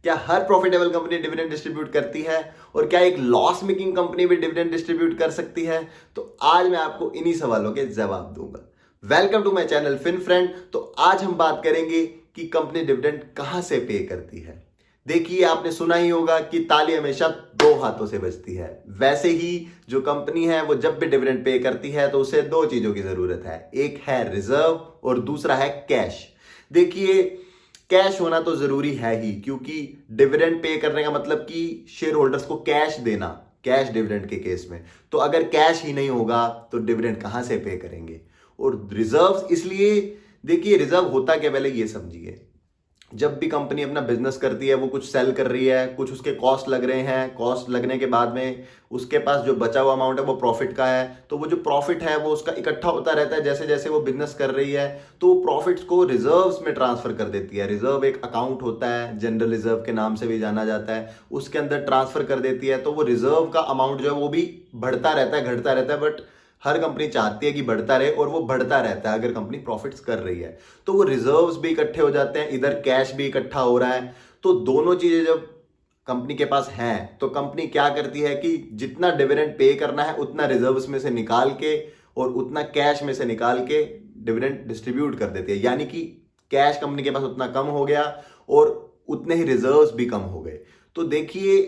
क्या हर profitable company dividend distribute करती है? और क्या एक लॉस मेकिंग कंपनी भी डिविडेंड डिस्ट्रीब्यूट कर सकती है? तो आज मैं आपको इन्हीं सवालों के जवाब दूंगा। Welcome to my channel Fin Friend. तो आज हम बात करेंगे कि कंपनी डिविडेंड कहां से पे करती है। देखिए, आपने सुना ही होगा कि ताली हमेशा दो हाथों से बजती है। वैसे ही जो कंपनी है वो जब भी डिविडेंड पे करती है तो उसे दो चीजों की जरूरत है, एक है रिजर्व और दूसरा है कैश। देखिए, कैश होना तो जरूरी है ही, क्योंकि डिविडेंड पे करने का मतलब कि शेयर होल्डर्स को कैश देना, कैश डिविडेंड के केस में। तो अगर कैश ही नहीं होगा तो डिविडेंड कहां से पे करेंगे। और रिजर्व इसलिए, देखिए रिजर्व होता क्या, पहले ये समझिए। जब भी कंपनी अपना बिजनेस करती है, वो कुछ सेल कर रही है, कुछ उसके कॉस्ट लग रहे हैं, कॉस्ट लगने के बाद में उसके पास जो बचा हुआ अमाउंट है वो प्रॉफिट का है, तो वो जो प्रॉफिट है वो उसका इकट्ठा होता रहता है जैसे जैसे वो बिजनेस कर रही है। तो प्रॉफिट्स को रिजर्व्स में ट्रांसफर कर देती है। रिजर्व एक अकाउंट होता है, जनरल रिजर्व के नाम से भी जाना जाता है, उसके अंदर ट्रांसफर कर देती है। तो वो रिजर्व का अमाउंट जो है वो भी बढ़ता रहता है, घटता रहता है, बट हर कंपनी चाहती है कि बढ़ता रहे, और वो बढ़ता रहता है अगर कंपनी प्रॉफिट्स कर रही है। तो वो रिजर्व्स भी इकट्ठे हो जाते हैं, इधर कैश भी इकट्ठा हो रहा है। तो दोनों चीजें जब कंपनी के पास हैं तो कंपनी क्या करती है कि जितना डिविडेंड पे करना है उतना रिजर्व्स में से निकाल के और उतना कैश में से निकाल के डिविडेंड डिस्ट्रीब्यूट कर देती है। यानी कि कैश कंपनी के पास उतना कम हो गया और उतने ही रिजर्व्स भी कम हो गए। तो देखिए,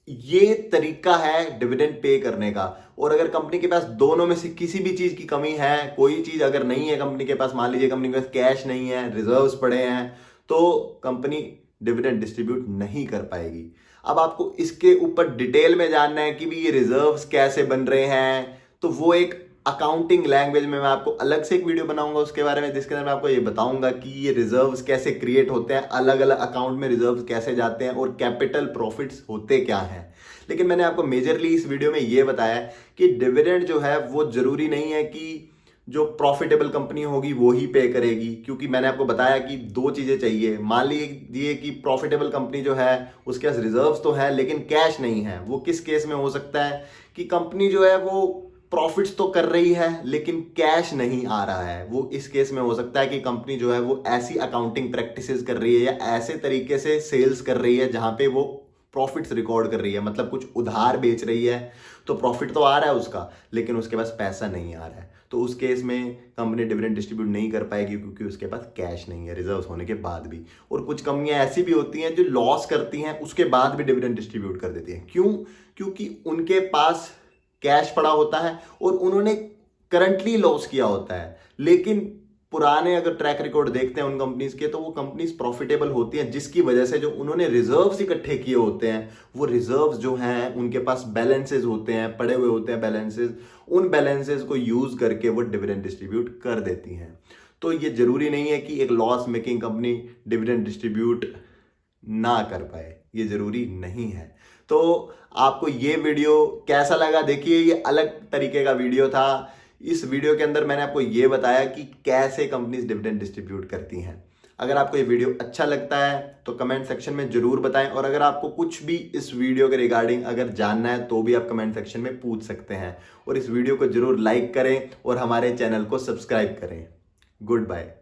ये तरीका है डिविडेंड पे करने का। और अगर कंपनी के पास दोनों में से किसी भी चीज की कमी है, कोई चीज अगर नहीं है कंपनी के पास, मान लीजिए कंपनी के पास कैश नहीं है, रिजर्व्स पड़े हैं, तो कंपनी डिविडेंड डिस्ट्रीब्यूट नहीं कर पाएगी। अब आपको इसके ऊपर डिटेल में जानना है कि भी ये रिजर्व्स कैसे बन रहे हैं, तो वो एक अकाउंटिंग लैंग्वेज में मैं आपको अलग से एक वीडियो बनाऊंगा उसके बारे में, जिसके अंदर मैं आपको ये बताऊंगा कि ये रिजर्व्स कैसे क्रिएट होते हैं, अलग अलग अकाउंट में रिजर्व्स कैसे जाते हैं और कैपिटल प्रॉफिट्स होते क्या हैं। लेकिन मैंने आपको मेजरली इस वीडियो में ये बताया कि डिविडेंड जो है वो जरूरी नहीं है कि जो प्रॉफिटेबल कंपनी होगी वो ही पे करेगी, क्योंकि मैंने आपको बताया कि दो चीजें चाहिए। मान लीजिए कि प्रॉफिटेबल कंपनी जो है उसके पास रिजर्व्स तो है लेकिन कैश नहीं है। वो किस केस में हो सकता है कि कंपनी जो है वो प्रॉफिट्स तो कर रही है लेकिन कैश नहीं आ रहा है। वो इस केस में हो सकता है कि कंपनी जो है वो ऐसी अकाउंटिंग प्रैक्टिसेस कर रही है या ऐसे तरीके से सेल्स कर रही है जहां पे वो प्रॉफिट्स रिकॉर्ड कर रही है, मतलब कुछ उधार बेच रही है। तो प्रॉफिट तो आ रहा है उसका, लेकिन उसके पास पैसा नहीं आ रहा है। तो उस केस में कंपनी डिविडेंड डिस्ट्रीब्यूट नहीं कर पाएगी, क्योंकि उसके पास कैश नहीं है रिजर्व होने के बाद भी। और कुछ कंपनियां ऐसी भी होती हैं जो लॉस करती हैं उसके बाद भी डिविडेंड डिस्ट्रीब्यूट कर देती हैं। क्यों? क्योंकि उनके पास कैश पड़ा होता है और उन्होंने करंटली लॉस किया होता है, लेकिन पुराने अगर ट्रैक रिकॉर्ड देखते हैं उन कंपनीज के, तो वो कंपनीज प्रॉफिटेबल होती हैं, जिसकी वजह से जो उन्होंने रिजर्व्स इकट्ठे किए होते हैं, वो रिजर्व्स जो हैं उनके पास बैलेंसेस होते हैं, पड़े हुए होते हैं बैलेंसेस। उन बैलेंसेस को यूज करके वो डिविडेंड डिस्ट्रीब्यूट कर देती हैं। तो ये जरूरी नहीं है कि एक loss making company dividend distribute ना कर पाए, ये जरूरी नहीं है। तो आपको ये वीडियो कैसा लगा? देखिए, ये अलग तरीके का वीडियो था। इस वीडियो के अंदर मैंने आपको ये बताया कि कैसे कंपनीज डिविडेंड डिस्ट्रीब्यूट करती हैं। अगर आपको ये वीडियो अच्छा लगता है तो कमेंट सेक्शन में जरूर बताएं, और अगर आपको कुछ भी इस वीडियो के रिगार्डिंग अगर जानना है तो भी आप कमेंट सेक्शन में पूछ सकते हैं। और इस वीडियो को जरूर लाइक करें और हमारे चैनल को सब्सक्राइब करें। Good bye.